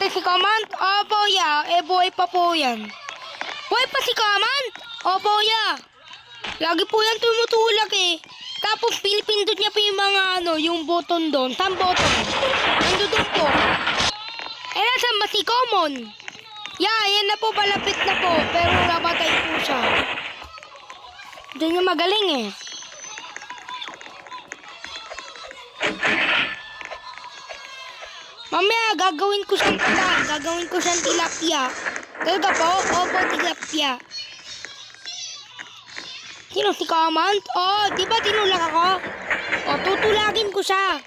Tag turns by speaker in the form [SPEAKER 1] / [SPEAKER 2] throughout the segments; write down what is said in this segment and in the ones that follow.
[SPEAKER 1] natin si Command? Opo, ya. Eh, buhay pa po yan. Buhay pa si Command? Opo, ya. Lagi po yan tumutulak eh. Tapos pinipindot niya pa yung mga yung button doon. Saan button? Nandun po. Eh, nasan ba si Common? Ya, yan na po. Palapit na po. Pero nabatay po siya. Doon yung magaling eh. Mamaya, gagawin ko siyang tilapia. Talaga po? Opo, tilapia. Sino si Command? Oh, di ba tinulak ako? Oh, tutulagin ko siya.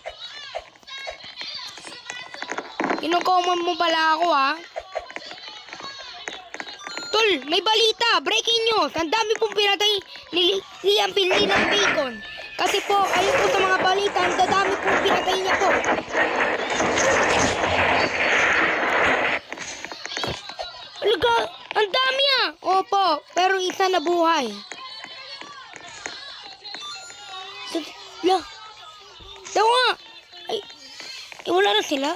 [SPEAKER 1] Kinukommand mo pala ako, ha? Tol, may balita. Breaking news. Ang dami pong pinatay ni Liam Finley ng bacon. Kasi po, ayun po sa mga balita, ang dadami pong pinatay niya po. Alaga, ang dami ah. Opo, pero isa na buhay. La, daw nga. Ay, wala na sila.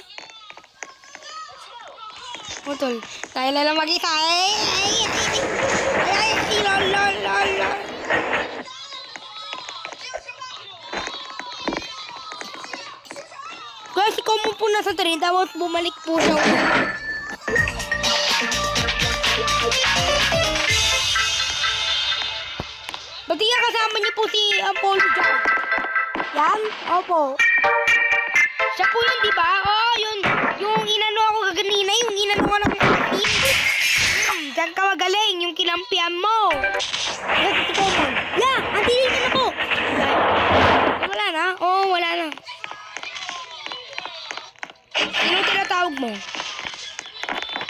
[SPEAKER 1] O tol, tayo na lang mag-isa. La. Kaya si Common po nasa train, tapos bumalik po siya. Ba't yung kasama niyo po si Paul dyan? Yan? Opo. Siya po yun, di ba? Oh, yun. Yung inano ako kaganina, yung inano ko ng kapatid. Diyan ka magaling, yung kinampian mo. Yan, si Common. Yeah, antilin ka na po. Wala na? Oo, wala na. Sino tinatawag mo?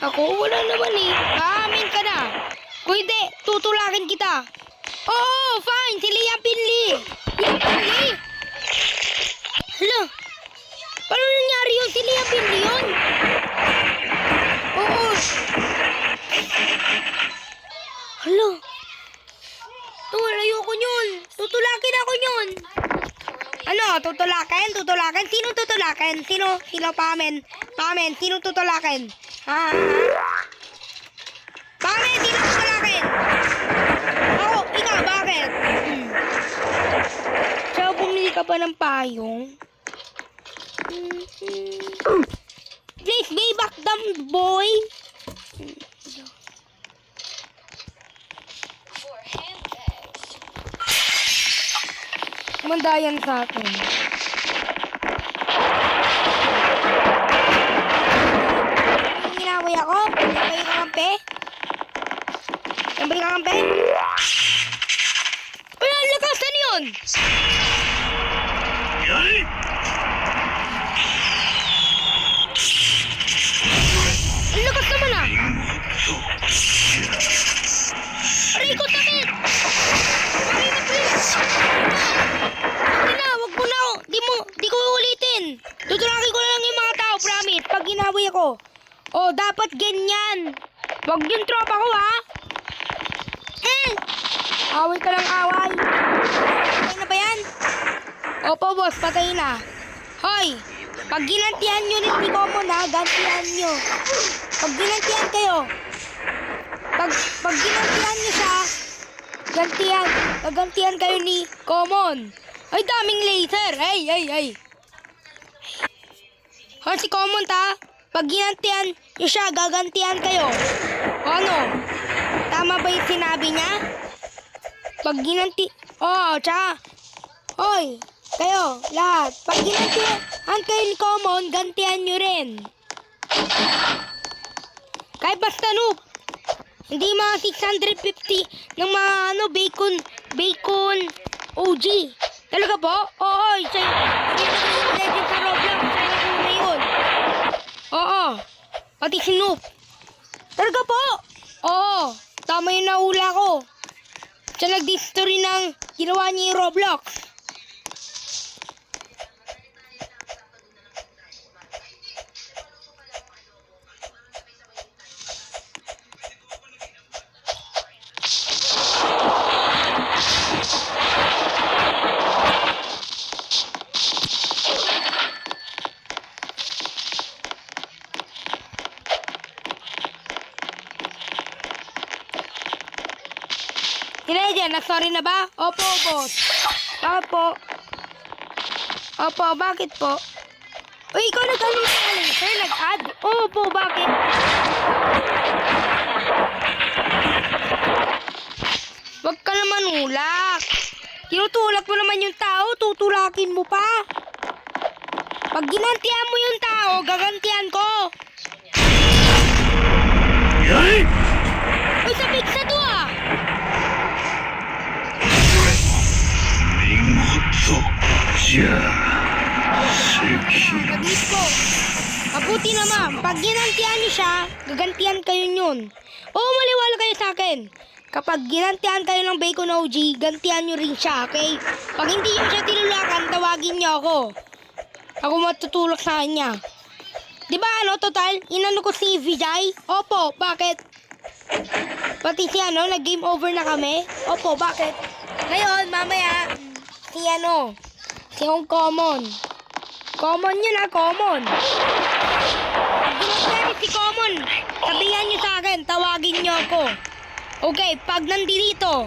[SPEAKER 1] Ako, wala naman eh. Amin ka na. Kung hindi, tutulakin kita. Oo, fine. Si Liam Finley. Liam Finley? Hala. Paano nangyari yun? Si Liam Finley yun? Oo. Hala. Tol, ayoko yun. Tutulakin ako yun. Ano? Tutulakin? Tutulakin? Sino tutulakin? Sino pamen? Pamen, sino tutulakin? Ha? Pamen, sino tutulakin? Ako, ikaw, bakit? So, bumili ka pa ng payong? Please, be back down, boy. Mandayan sa akin. Ginaway ako? Nabay ka kampe? Nabay ka kampe? Ay, ang lakas! Ano yun? Ang lakas naman ah! Aray ko, sakit! Aray na, please! Hindi na, wag mo na. Di ko ulitin. Tutulakin ko na lang yung mga tao, promise. Pag ginaway ako. Oh, dapat ganyan. Wag yung tropa ko, ha? Away ka lang, away. Patay na ba yan? Opo, boss, patay na. Hoy, pag ginantihan nyo ni Common, ha? Gantihan nyo. Pag ginantihan kayo. Pag ginantihan nyo siya, gantihan kayo ni Common. Ay, daming laser. Ay. Hoy, si Common, ta? Pag ginantihan nyo siya, gagantihan kayo. Ano? Tama ba yung sinabi niya? Pag tsaka. Hoy, kayo, lahat. Pag ginantihan kayo ni Common, gantihan nyo rin. Kahit basta noob. Hindi mga 650 ng mga bacon OG. Talaga po? Oo, siya yung legend sa Roblox. Siya yung una yun. Oo. Pati si Noob. Talaga po? Oo. Tama yung nahula ko. Siya nag-history ng ginawa niya yung Roblox. yan? Sorry na ba? Opo, boss. Bakit po? Opo, bakit po? Uy, ikaw nag-ano na yan? Sir, nag-add? Opo, bakit? Wag ka naman ulak. Tinutulak mo naman yung tao, tutulakin mo pa. Pag ginantihan mo yung tao, gagantihan ko. Uy, sa pizza to ah. Nag-leave ko. Mabuti naman, pag ginantihan niyo siya, gagantihan kayo yun. Oo, maliwala kayo sa akin. Kapag ginantihan kayo ng Bacon OG, gantihan nyo rin siya, okay? Pag hindi nyo siya tinulakan, tawagin nyo ako. Ako matutulak sa kanya. Diba total? Inano ko si Vijay? Opo, bakit? Pati si nag-game over na kami? Opo, bakit? Ngayon, mamaya, si Hong Common. Common yun common. Pag ginantihan si Common, sabihan nyo sa akin, tawagin nyo ako. Okay, pag nandito.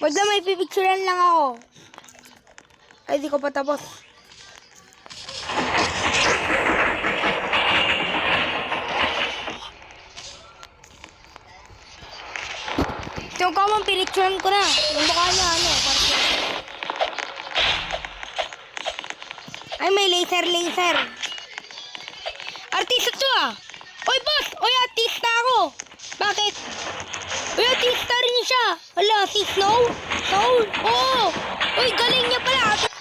[SPEAKER 1] Wag na, may pipicturean lang ako. Ay, di ko pa tapos. Yung Common, pinicturean ko na. Yung mukha niya, Ay, may laser. Artista to Oy, boss! Oy, artista ako! Bakit? Uy, artista rin siya! Hala, si Snow? Oo! Uy, galing niya pala!